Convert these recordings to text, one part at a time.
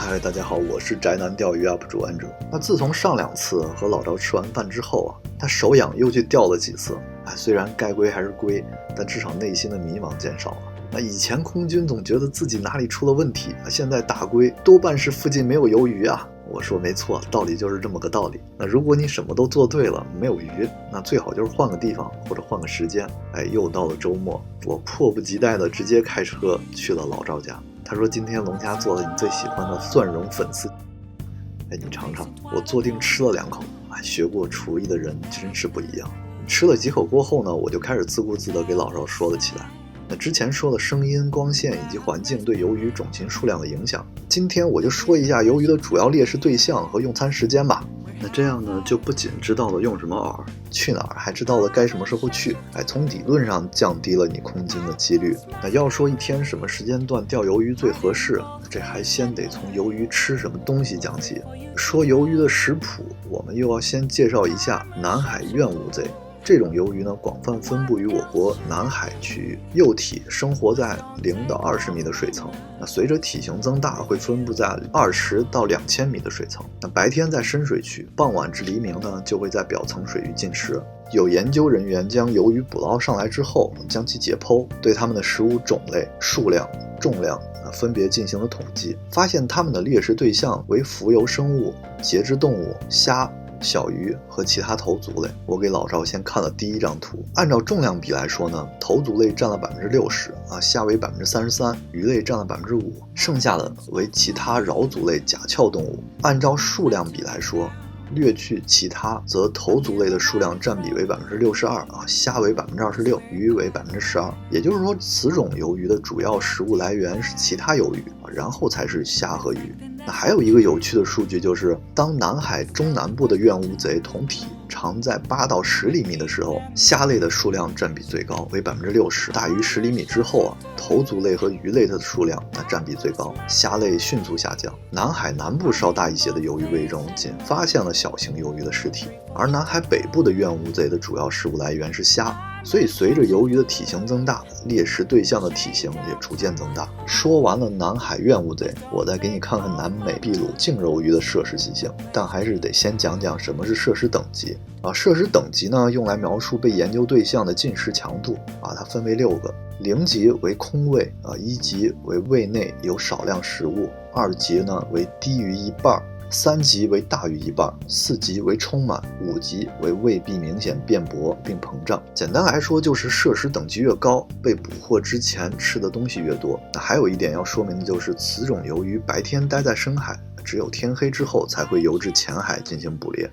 嗨，大家好，我是宅男钓鱼 UP 主安哲。那自从上2次和老赵吃完饭之后啊，他手痒又去钓了几次。虽然该归还是归，但至少内心的迷茫减少了。那以前空军总觉得自己哪里出了问题，现在大归多半是附近没有鱿鱼啊。我说没错，道理就是这么个道理。那如果你什么都做对了，没有鱼，那最好就是换个地方或者换个时间。又到了周末，我迫不及待的直接开车去了老赵家。他说今天龙家做了你最喜欢的蒜蓉粉丝。你尝尝。我坐定吃了2口。学过厨艺的人真是不一样。吃了几口过后呢，我就开始自顾自地给老赵说了起来。那之前说了声音、光线以及环境对鱿鱼种群数量的影响，今天我就说一下鱿鱼的主要猎食对象和用餐时间吧。那这样呢，就不仅知道了用什么饵、去哪儿，还知道了该什么时候去。从理论上降低了你空斤的几率。那要说一天什么时间段钓鱿鱼最合适，这还先得从鱿鱼吃什么东西讲起。说鱿鱼的食谱，我们又要先介绍一下南海怨乌贼。这种鱿鱼呢，广泛分布于我国南海区域，幼体生活在0到20米的水层。那随着体型增大，会分布在20到2000米的水层。那白天在深水区，傍晚至黎明呢，就会在表层水域进食。有研究人员将鱿鱼捕捞上来之后，将其解剖，对它们的食物种类、数量、重量分别进行了统计，发现它们的猎食对象为浮游生物、节肢动物、虾、小鱼和其他头足类。我给老赵先看了第一张图，按照重量比来说呢，头足类占了60%，虾为33%，鱼类占了5%，剩下的为其他桡足类甲壳动物。按照数量比来说，略去其他，则头足类的数量占比为62%，虾为26%，鱼为12%。也就是说，此种鱿鱼的主要食物来源是其他鱿鱼，然后才是虾和鱼。那还有一个有趣的数据就是，当南海中南部的怨乌贼同体长在8到10厘米的时候，虾类的数量占比最高，为60%。大于10厘米之后头足类和鱼类的数量占比最高，虾类迅速下降。南海南部稍大一些的鱿鱼围中，仅发现了小型鱿鱼的尸体，而南海北部的怨乌贼的主要食物来源是虾。所以随着鱿鱼的体型增大，猎食对象的体型也逐渐增大。说完了南海怨乌贼，我再给你看看南美秘鲁净鱿鱼的摄食习性，但还是得先讲讲什么是摄食等级。摄食等级呢，用来描述被研究对象的进食强度。它分为6个，0级为空胃，1级为胃内有少量食物，2级呢为低于一半，3级为大于一半，4级为充满，5级为胃壁明显变薄并膨胀。简单来说，就是摄食等级越高，被捕获之前吃的东西越多。那还有一点要说明的就是，此种鱿鱼白天待在深海，只有天黑之后才会游至浅海进行捕猎。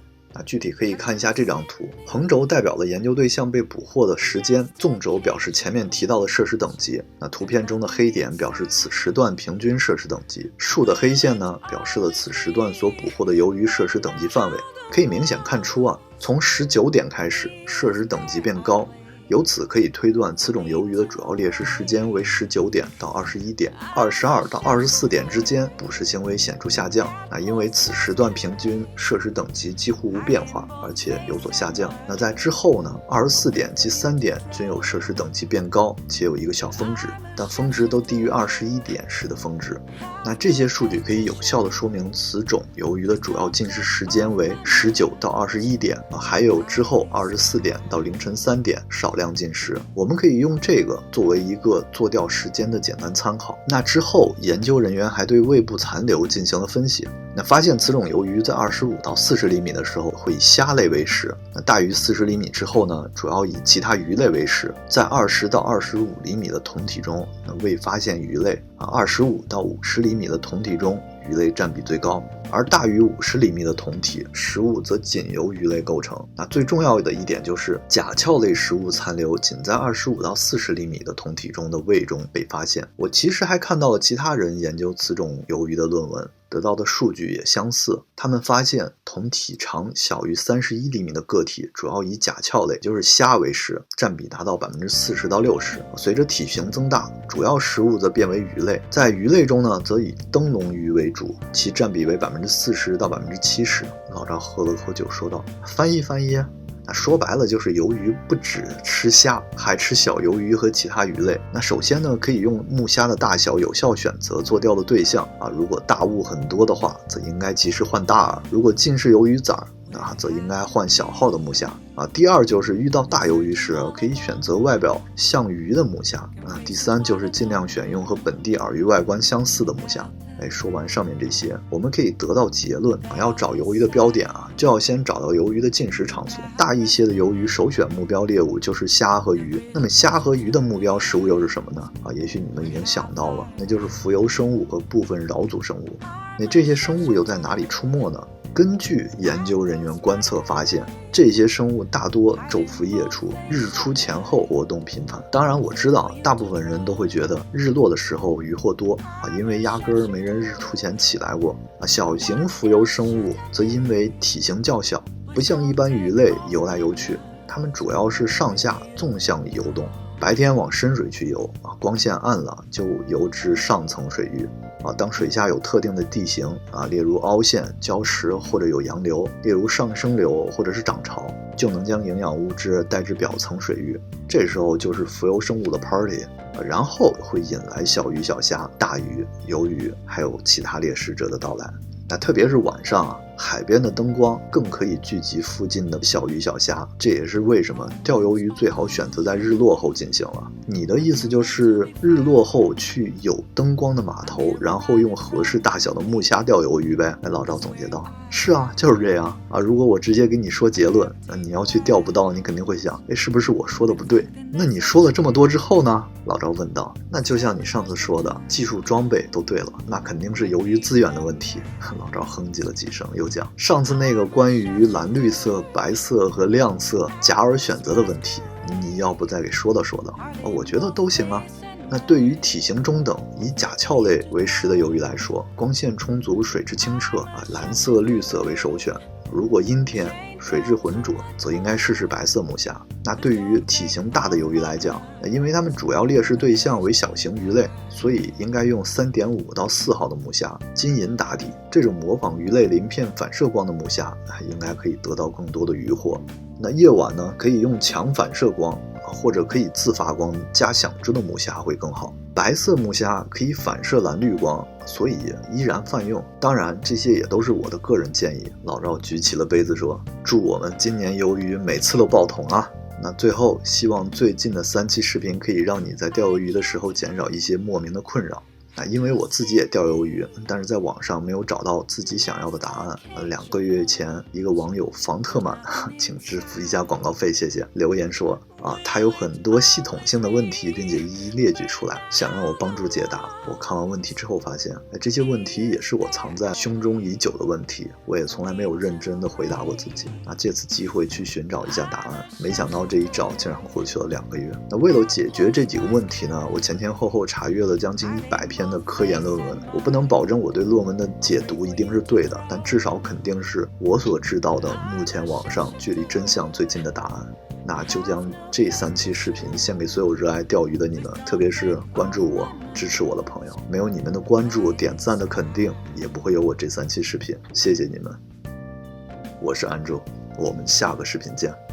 具体可以看一下这张图，横轴代表了研究对象被捕获的时间，纵轴表示前面提到的摄食等级。图片中的黑点表示此时段平均摄食等级，竖的黑线呢，表示了此时段所捕获的鱿鱼摄食等级范围。可以明显看出从19点开始，摄食等级变高。由此可以推断，此种鱿鱼的主要猎食时间为19点到21点，22到24点之间捕食行为显著下降。因为此时段平均摄食等级几乎无变化，而且有所下降。在之后呢，24点及3点均有摄食等级变高，且有一个小峰值，但峰值都低于21点时的峰值。这些数据可以有效地说明此种鱿鱼的主要进食时间为19到21点，还有之后24点到凌晨3点少量进食。我们可以用这个作为一个做钓时间的简单参考。之后研究人员还对胃部残留进行了分析，发现此种鱿鱼在25到40厘米的时候会以虾类为食，大于40厘米之后呢，主要以其他鱼类为食。在20到25厘米的同体中未发现鱼类，25到50厘米的同体中鱼类占比最高，而大于50厘米的同体食物则仅由鱼类构成。最重要的一点就是甲壳类食物残留仅在25到40厘米的同体中的胃中被发现。我其实还看到了其他人研究此种鱿鱼的论文，得到的数据也相似。他们发现同体长小于31厘米的个体主要以甲壳类，就是虾为食，占比达到40%到60%。随着体型增大，主要食物则变为鱼类。在鱼类中呢，则以灯笼鱼为主，其占比为40%到70%。老赵喝了口酒说道：“翻译翻译。”说白了就是鱿鱼不只吃虾，还吃小鱿鱼和其他鱼类。那首先呢，可以用目虾的大小有效选择做钓的对象如果大物很多的话，则应该及时换大饵；如果尽是鱿鱼崽则应该换小号的目虾第二就是遇到大鱿鱼时，可以选择外表像鱼的目虾第三就是尽量选用和本地饵鱼外观相似的目虾。说完上面这些，我们可以得到结论要找鱿鱼的标点就要先找到鱿鱼的进食场所。大一些的鱿鱼首选目标猎物就是虾和鱼，那么虾和鱼的目标食物又是什么呢？也许你们已经想到了，那就是浮游生物和部分桡足生物。那这些生物又在哪里出没呢？根据研究人员观测发现，这些生物大多昼伏夜出，日出前后活动频繁。当然我知道大部分人都会觉得日落的时候渔获多因为压根儿没人日出前起来过小型浮游生物则因为体型较小，不像一般鱼类游来游去，它们主要是上下纵向游动，白天往深水去游光线暗了就游至上层水域当水下有特定的地形例如凹陷、礁石或者有洋流，例如上升流或者是涨潮，就能将营养物质带至表层水域。这时候就是浮游生物的 party， 然后会引来小鱼小虾、大鱼、鱿鱼还有其他猎食者的到来。那特别是晚上海边的灯光更可以聚集附近的小鱼小虾，这也是为什么钓鱿鱼最好选择在日落后进行了。你的意思就是日落后去有灯光的码头，然后用合适大小的木虾钓鱿鱼呗？老赵总结道。是啊，就是这样如果我直接给你说结论，你要去钓不到，你肯定会想，是不是我说的不对？那你说了这么多之后呢？老赵问道。那就像你上次说的，技术装备都对了，那肯定是由于资源的问题。老赵哼唧了几声，又讲上次那个关于蓝绿色、白色和亮色假饵选择的问题，你要不再给说道我觉得都行啊。那对于体型中等以甲壳类为食的鱿鱼来说，光线充足、水质清澈蓝色、绿色为首选。如果阴天、水质浑浊，则应该试试白色目虾。那对于体型大的鱿鱼来讲，因为它们主要猎食对象为小型鱼类，所以应该用 3.5 到4号的目虾，金银打底。这种模仿鱼类鳞片反射光的目虾应该可以得到更多的渔获。那夜晚呢，可以用强反射光或者可以自发光加响支的目虾会更好。白色目虾可以反射蓝绿光，所以依然泛用。当然这些也都是我的个人建议。老赵举起了杯子说，祝我们今年鱿鱼每次都爆桶啊。那最后希望最近的3期视频可以让你在钓鱿鱼的时候减少一些莫名的困扰。因为我自己也钓鱿鱼，但是在网上没有找到自己想要的答案。2个月前，一个网友房特满，请支付一下广告费，谢谢。留言说他有很多系统性的问题，并且一一列举出来，想让我帮助解答。我看完问题之后发现，这些问题也是我藏在胸中已久的问题，我也从来没有认真的回答过自己。借此机会去寻找一下答案，没想到这一找竟然过去了2个月。那为了解决这几个问题呢，我前前后后查阅了将近100篇的科研论文。我不能保证我对论文的解读一定是对的，但至少肯定是我所知道的目前网上距离真相最近的答案。那就将这3期视频献给所有热爱钓鱼的你们，特别是关注我、支持我的朋友。没有你们的关注、点赞的肯定，也不会有我这3期视频。谢谢你们，我是安周，我们下个视频见。